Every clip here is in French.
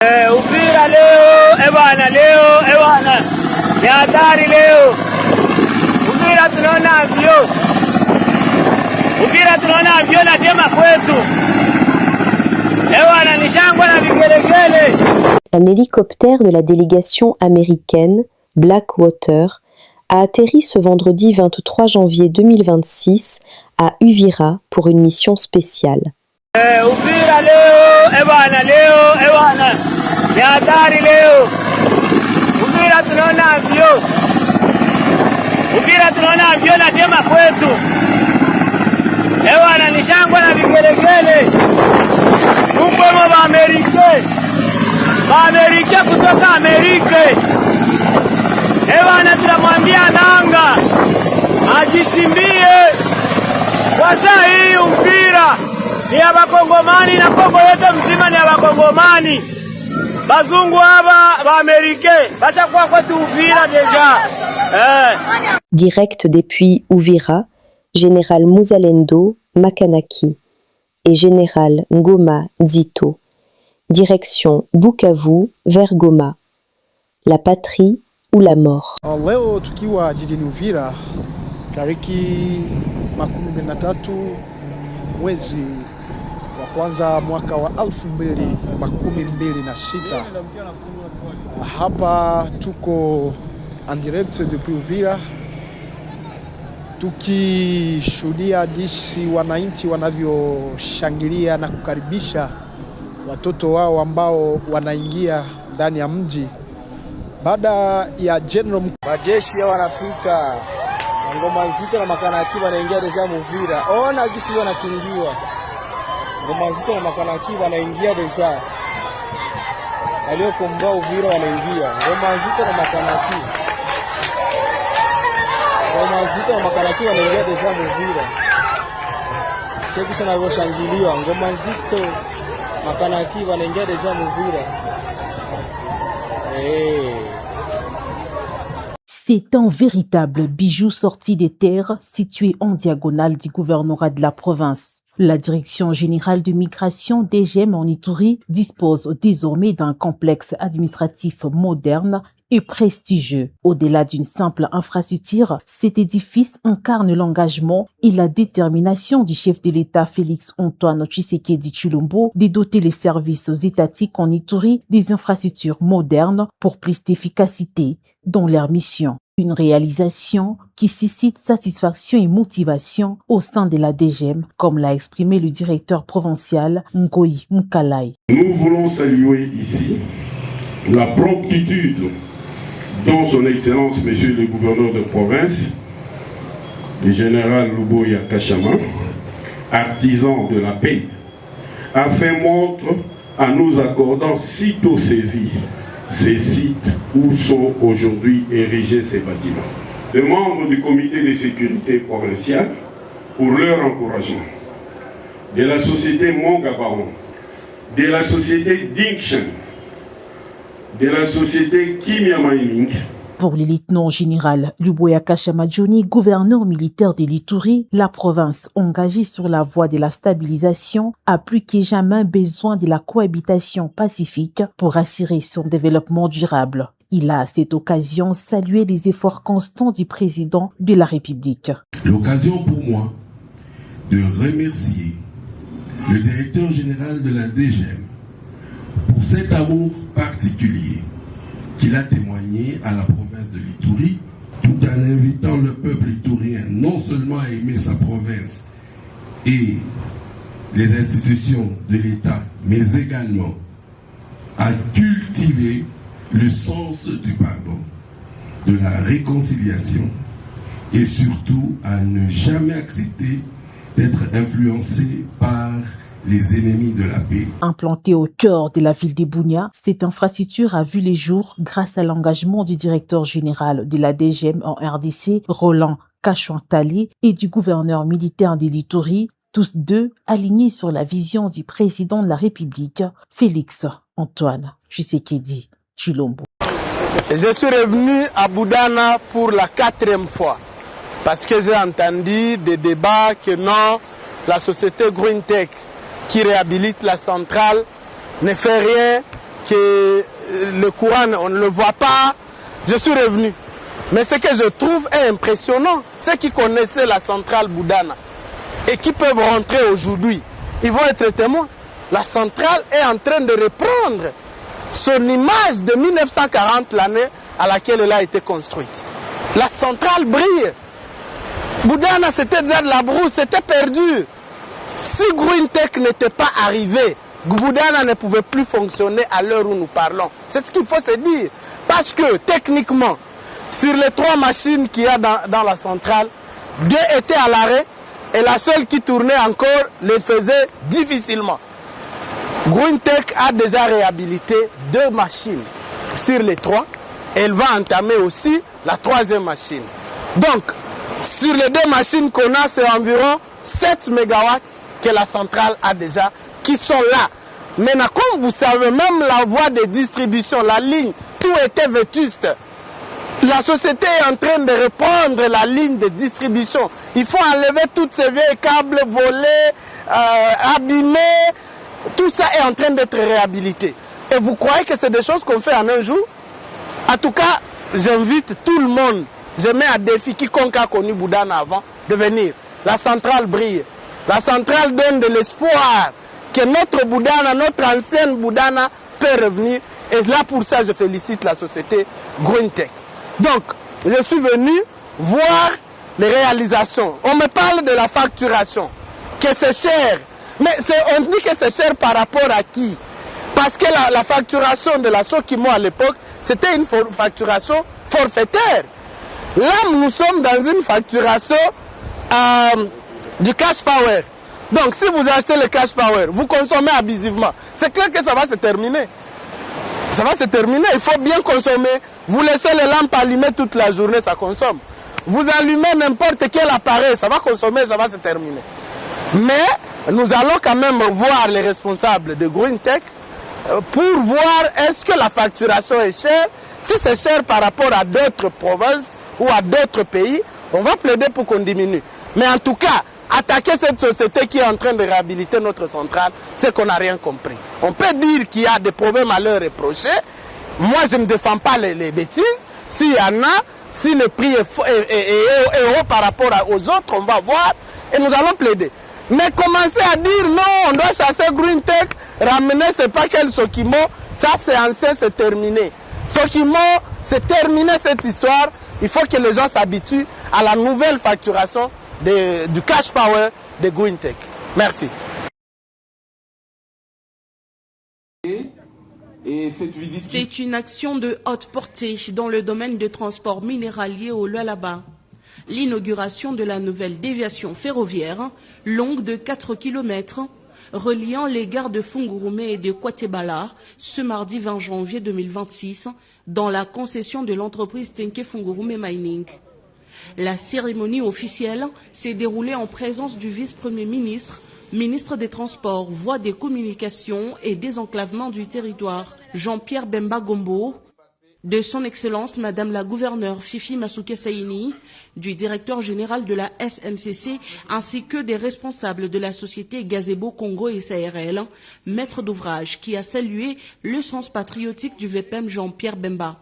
Uvira leo ebwana ni hatari leo. Uvira tunaona avyo na tema kwetu ebwana, ni shangwe na vigelegele. Un hélicoptère de la délégation américaine Blackwater a atterri ce vendredi 23 janvier 2026 à Uvira pour une mission spéciale. Uvira leo ebwana ni hatari leo. Uvira tunaona avyo na tema kwetu ebwana, ni shangwe na vigelegele. Tumbemo Amerika kutoka Amerika ebwana, tunamwambia nanga ajisimbie kwa saa hii. Uvira ni ya Bakongomani na Kongo yote mzima ni ya Bakongomani. Bazungu haba ba Amerika batakuwa kwetu Uvira deja. Direct depuis Uvira, Général Muzalendo Makanaki et Général Ngoma Nzito. Direction Bukavu vers Goma. La patrie ou la mort. Leo tukiwa jijini Uvira tariki 13 mwezi wa kwanza mwaka wa 2026. Hapa tuko en direct depuis Uvira tukishuhudia jinsi wananchi wanavyoshangilia na kukaribisha watoto wao ambao wanaingia ndani ya mji baada ya general majeshi ya wanafika ngoma nzito na makanaki wanaingia deja Uvira. Ona jinsi wanachungiwa ngoma nzito na makanaki wanaingia deja, waliokomboa Uvira wanaingia ngoma nzito na makanaki wanaingia deja Uvira. Sasa sana wanaoshangiliwa ngoma nzito makanaki wanaingia deja Uvira. C'est un véritable bijou sorti des terres situé en diagonale du gouvernorat de la province. La Direction générale de migration DGM en Ituri dispose désormais d'un complexe administratif moderne et prestigieux. Au-delà d'une simple infrastructure, cet édifice incarne l'engagement et la détermination du chef de l'État Félix Antoine Tshisekedi Tshilombo de doter les services étatiques en Ituri des infrastructures modernes pour plus d'efficacité dans leur mission. Une réalisation qui suscite satisfaction et motivation au sein de la DGM, comme l'a exprimé le directeur provincial Ngoyi Mukalai. Nous voulons saluer ici la promptitude dont son Excellence, Monsieur le gouverneur de province, le général Luboya Kashama, artisan de la paix, a fait montre en nous accordant sitôt saisi ces sites où sont aujourd'hui érigés ces bâtiments. Les membres du comité de sécurité provincial pour leur encouragement, de la société Mongabaron, de la société Dingshen, de la société Kimia Mining. Pour le lieutenant général Luboya Kashama Johnny, gouverneur militaire de l'Ituri, la province engagée sur la voie de la stabilisation a plus que jamais besoin de la cohabitation pacifique pour assurer son développement durable. Il a à cette occasion salué les efforts constants du président de la République. L'occasion pour moi de remercier le directeur général de la DGM pour cet amour particulier qu'il a témoigné à la province de l'Ituri, tout en invitant le peuple iturien non seulement à aimer sa province et les institutions de l'État, mais également à cultiver le sens du pardon, de la réconciliation et surtout à ne jamais accepter d'être influencé par les ennemis de la paix. Implantée au cœur de la ville de Bunia, cette infrastructure a vu les jours grâce à l'engagement du directeur général de la DGM en RDC, Roland Kachouantali, et du gouverneur militaire de l'Ituri, tous deux alignés sur la vision du président de la République, Félix Antoine Tshisekedi Tshilombo. Je suis revenu à Boudana pour la 4e fois parce que j'ai entendu des débats que non, la société Green Tech qui réhabilite la centrale ne fait rien que le courant, on ne le voit pas. Je suis revenu. Mais ce que je trouve est impressionnant, ceux qui connaissaient la centrale Boudana et qui peuvent rentrer aujourd'hui, ils vont être témoins. La centrale est en train de reprendre son image de 1940, l'année à laquelle elle a été construite. La centrale brille. Boudana, c'était déjà de la brousse, c'était perdu. Si Greentech n'était pas arrivé, Boudana ne pouvait plus fonctionner à l'heure où nous parlons. C'est ce qu'il faut se dire. Parce que techniquement, sur les 3 machines qu'il y a dans la centrale, 2 étaient à l'arrêt et la seule qui tournait encore les faisait difficilement. Greentech a déjà réhabilité 2 machines sur les 3. Elle va entamer aussi la 3e machine. Donc, sur les 2 machines qu'on a, c'est environ 7 MW que la centrale a déjà, qui sont là. Maintenant, comme vous savez, même la voie de distribution, la ligne, tout était vétuste. La société est en train de reprendre la ligne de distribution. Il faut enlever toutes ces vieilles câbles volés, abîmés. Tout ça est en train d'être réhabilité. Et vous croyez que c'est des choses qu'on fait en un jour? En tout cas, j'invite tout le monde, je mets à défi quiconque a connu Boudana avant, de venir. La centrale brille. La centrale donne de l'espoir que notre Boudana, notre ancienne Boudana peut revenir. Et là, pour ça, je félicite la société Greentech. Donc, je suis venu voir les réalisations. On me parle de la facturation, que c'est cher. Mais on dit que c'est cher par rapport à qui? Parce que la facturation de la Sokimo à l'époque, c'était une facturation forfaitaire. Là, nous sommes dans une facturation du cash power. Donc, si vous achetez le cash power, vous consommez abusivement. C'est clair que ça va se terminer. Ça va se terminer, il faut bien consommer. Vous laissez les lampes allumées toute la journée, ça consomme. Vous allumez n'importe quel appareil, ça va consommer, ça va se terminer. Mais nous allons quand même voir les responsables de Greentech pour voir est-ce que la facturation est chère. Si c'est cher par rapport à d'autres provinces ou à d'autres pays, on va plaider pour qu'on diminue. Mais en tout cas, attaquer cette société qui est en train de réhabiliter notre centrale, c'est qu'on n'a rien compris. On peut dire qu'il y a des problèmes à leur reprocher. Moi, je ne défends pas les bêtises. S'il y en a, si le prix est haut par rapport aux autres, on va voir et nous allons plaider. Mais commencer à dire non, on doit chasser Greentech, ramener c'est pas quel Sokimo, ça c'est ancien, c'est terminé. Sokimo, c'est terminé cette histoire. Il faut que les gens s'habituent à la nouvelle facturation du cash power de Greentech. Merci. C'est une action de haute portée dans le domaine du transport minéralier au Lualaba. L'inauguration de la nouvelle déviation ferroviaire, longue de 4 km, reliant les gares de Fungurume et de Kwatebala, ce mardi 20 janvier 2026, dans la concession de l'entreprise Tenke Fungurume Mining. La cérémonie officielle s'est déroulée en présence du vice-premier ministre, ministre des Transports, Voies des Communications et Désenclavement du territoire, Jean-Pierre Bemba Gombo, de son Excellence Madame la Gouverneure Fifi Masuke Saini, du directeur général de la SNCC, ainsi que des responsables de la société Gazebo Congo et SARL, maître d'ouvrage, qui a salué le sens patriotique du VPM Jean-Pierre Bemba.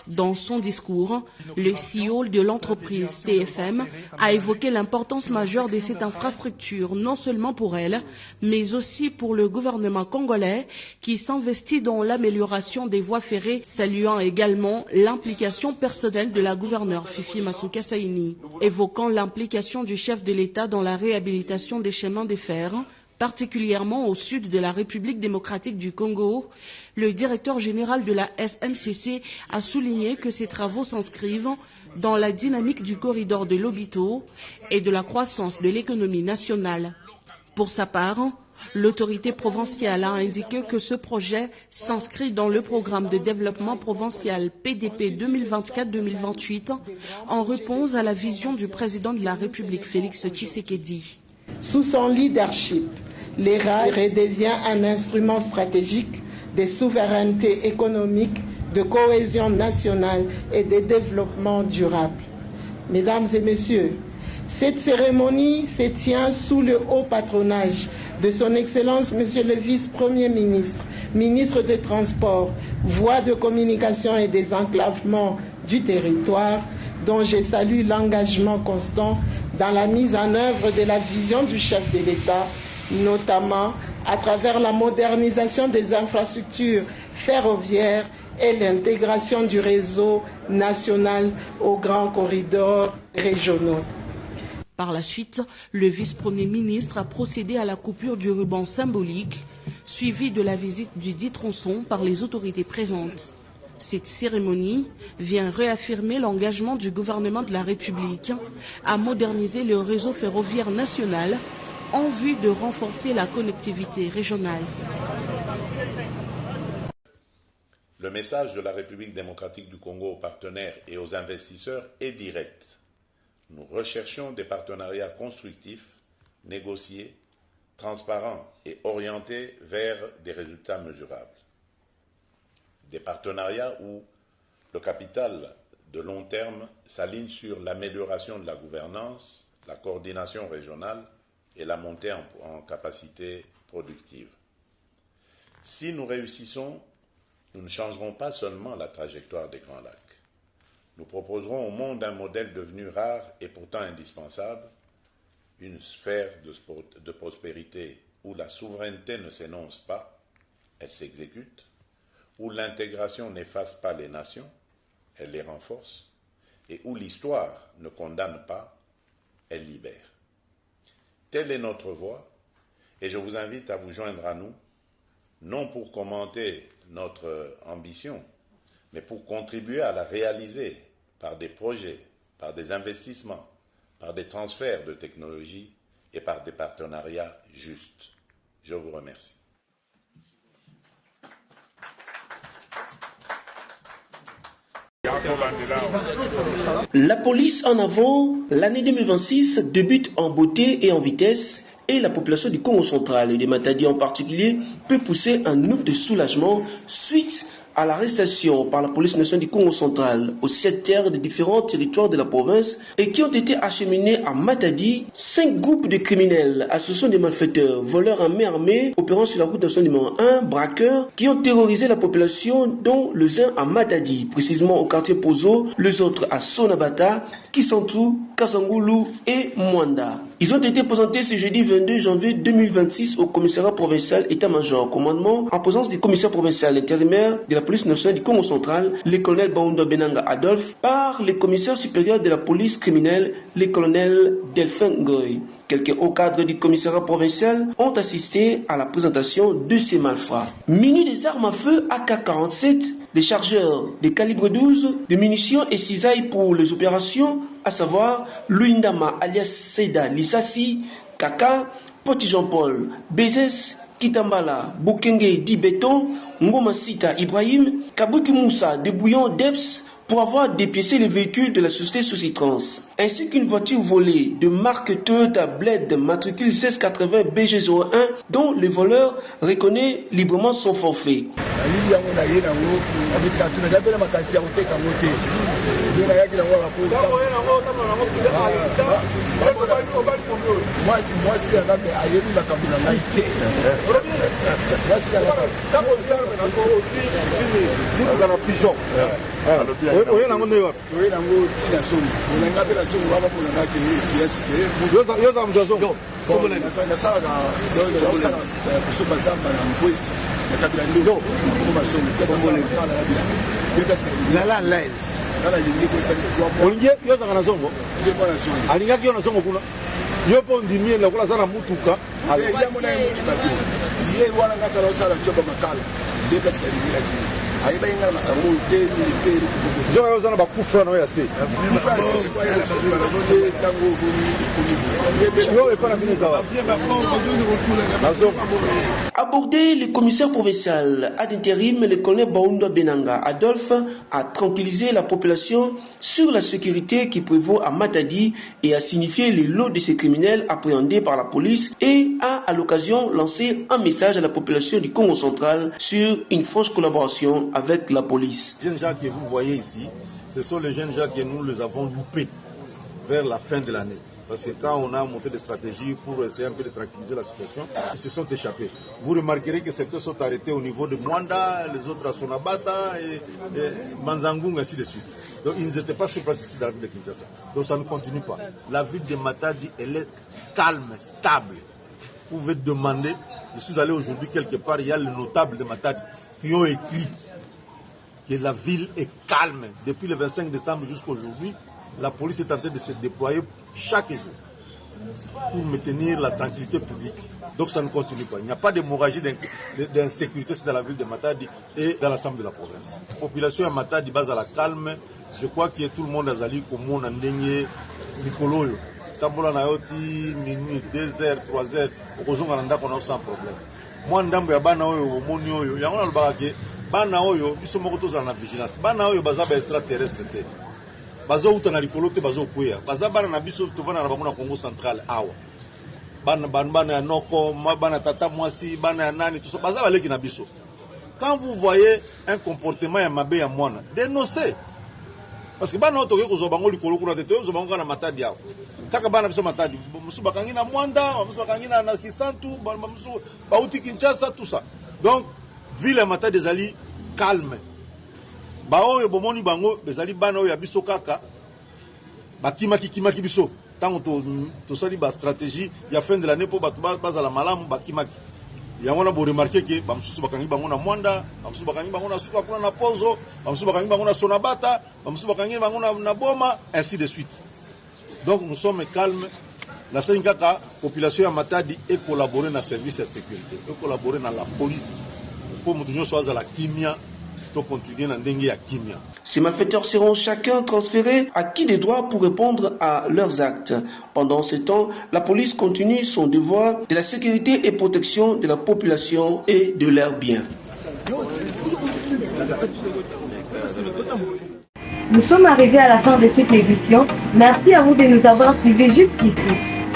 Dans son discours, le CEO de l'entreprise TFM a évoqué l'importance majeure de cette infrastructure, non seulement pour elle, mais aussi pour le gouvernement congolais qui s'investit dans l'amélioration des voies ferrées, saluant également l'implication personnelle de la gouverneure Fifi Masuke Saini, évoquant l'implication du chef de l'État dans la réhabilitation des chemins de fer, particulièrement au sud de la République démocratique du Congo. Le directeur général de la SNCC a souligné que ces travaux s'inscrivent dans la dynamique du corridor de l'Obito et de la croissance de l'économie nationale. Pour sa part, l'autorité provinciale a indiqué que ce projet s'inscrit dans le programme de développement provincial PDP 2024-2028 en réponse à la vision du président de la République Félix Tshisekedi. Sous son leadership, l'ERA redevient un instrument stratégique de souveraineté économique, de cohésion nationale et de développement durable. Mesdames et messieurs, cette cérémonie se tient sous le haut patronage de son Excellence Monsieur le Vice-Premier ministre, ministre des Transports, voies de communication et des enclavements du territoire, dont je salue l'engagement constant dans la mise en œuvre de la vision du chef de l'État, notamment à travers la modernisation des infrastructures ferroviaires et l'intégration du réseau national aux grands corridors régionaux. Par la suite, le vice-premier ministre a procédé à la coupure du ruban symbolique, suivi de la visite du dit tronçon par les autorités présentes. Cette cérémonie vient réaffirmer l'engagement du gouvernement de la République à moderniser le réseau ferroviaire national en vue de renforcer la connectivité régionale. Le message de la République démocratique du Congo aux partenaires et aux investisseurs est direct. Nous recherchons des partenariats constructifs, négociés, transparents et orientés vers des résultats mesurables. Des partenariats où le capital de long terme s'aligne sur l'amélioration de la gouvernance, la coordination régionale et la montée en capacité productive. Si nous réussissons, nous ne changerons pas seulement la trajectoire des Grands Lacs. Nous proposerons au monde un modèle devenu rare et pourtant indispensable, une sphère de prospérité où la souveraineté ne s'énonce pas, elle s'exécute, où l'intégration n'efface pas les nations, elle les renforce, et où l'histoire ne condamne pas, elle libère. Telle est notre voie, et je vous invite à vous joindre à nous, non pour commenter notre ambition, mais pour contribuer à la réaliser par des projets, par des investissements, par des transferts de technologies et par des partenariats justes. Je vous remercie. La police en avant, l'année 2026 débute en beauté et en vitesse et la population du Congo central et de Matadi en particulier peut pousser un ouf de soulagement suite à l'arrestation par la police nationale du Congo central aux 7 terres de différents territoires de la province et qui ont été acheminés à Matadi 5 groupes de criminels, associations de malfaiteurs, voleurs à main armée, opérant sur la route nationale numéro 1, braqueurs, qui ont terrorisé la population, dont les uns à Matadi, précisément au quartier Pozo, les autres à Sonabata, Kisantu, Kasangulu et Mwanda. Ils ont été présentés ce jeudi 22 janvier 2026 au commissariat provincial état-major commandement en présence du commissaire provincial intérimaire de la police nationale du Congo central, le colonel Baoundo Benanga Adolphe, par le commissaire supérieur de la police criminelle, le colonel Delphin Ngoy. Quelques hauts cadres du commissariat provincial ont assisté à la présentation de ces malfrats. Munis des armes à feu AK-47, des chargeurs de calibre 12, des munitions et cisailles pour les opérations, à savoir Luindama alias Seda Lissassi, Kaka, Poti Jean-Paul, Bézès, Kitambala, Bukenge Di Béton, Ngoma Sita Ibrahim, Kabuki Moussa de Bouillon Debs, pour avoir dépiécé les véhicules de la société Socitrans, ainsi qu'une voiture volée de marque Toyota Bled matricule 1680 BG01 dont le voleur reconnaît librement son forfait. Abordé, le commissaire provincial ad intérim, le colonel Baoundo Benanga Adolphe, a tranquillisé la population sur la sécurité qui prévaut à Matadi et a signifié les lots de ces criminels appréhendés par la police et a à l'occasion lancé un message à la population du Congo central sur une franche collaboration avec la police. Les jeunes gens que vous voyez ici, ce sont les jeunes gens que nous les avons loupés vers la fin de l'année. Parce que quand on a monté des stratégies pour essayer un peu de tranquilliser la situation, ils se sont échappés. Vous remarquerez que certains sont arrêtés au niveau de Mwanda, les autres à Sonabata et Manzangung, ainsi de suite. Donc ils n'étaient pas sur place ici dans la ville de Kinshasa. Donc ça ne continue pas. La ville de Matadi, elle est calme, stable. Vous pouvez demander, je suis allé aujourd'hui quelque part, il y a les notables de Matadi qui ont écrit que la ville est calme. Depuis le 25 décembre jusqu'à aujourd'hui, la police est en train de se déployer chaque jour pour maintenir la tranquillité publique. Donc ça ne continue pas. Il n'y a pas d'hémorragie d'insécurité dans la ville de Matadi et dans l'ensemble de la province. La population de Matadi base à la calme. Je crois que tout le monde a zali comme on a ndengé Nicoloyo. Tambola na yoti minuit 2h 3h okozonga nda kona sans problème. Moi ndambo ya bana oyo omoni oyo yango na lobaka ke bana oyo biso moko tozala na vigilance. Bana oyo baza ba extraterrestre te. Bazo uta na likolo te bazo kwea. Baza bana na biso tovana na bango na Congo central awa. Bana ya noko, bana tata mwasi, bana ya nani tout ça baza baleki na biso. Quand vous voyez un comportement ya mabe ya mwana, dénoncez. Parce que bana otoke ko zobango likolo kuna tete zobango na Matadi yao. Kaka bana biso Matadi, musu bakangi na Mwanda, musu bakangi na Kisantu, musu bauti Kinshasa tout ça. Donc ville ya Matadi ezali calme. Ba oyo bomoni bango bezali bana oyo ya biso kaka bakimaki biso. Tant to sali ba stratégie ya fin de l'année pour batu bazala malamu bakimaki. Ya wana bo remarquer que bamususu bakangi bango na Mwanda, bamususu bakangi bango na Suka kuna na Pozo, bamususu bakangi bango na Sonabata, bamususu bakangi bango na Boma, ainsi de suite. Donc nous sommes calmes. La Senkaka population ya Matadi et collaborer dans service de sécurité, et collaborer dans la police pour mutunyo soaza la kimia. Ces malfaiteurs seront chacun transférés à qui des droits pour répondre à leurs actes. Pendant ce temps, la police continue son devoir de la sécurité et protection de la population et de leurs biens. Nous sommes arrivés à la fin de cette édition. Merci à vous de nous avoir suivis jusqu'ici.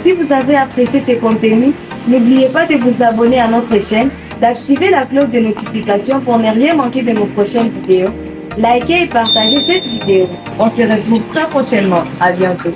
Si vous avez apprécié ces contenus, n'oubliez pas de vous abonner à notre chaîne, d'activer la cloche de notification pour ne rien manquer de nos prochaines vidéos. Likez et partagez cette vidéo. On se retrouve très prochainement. À bientôt.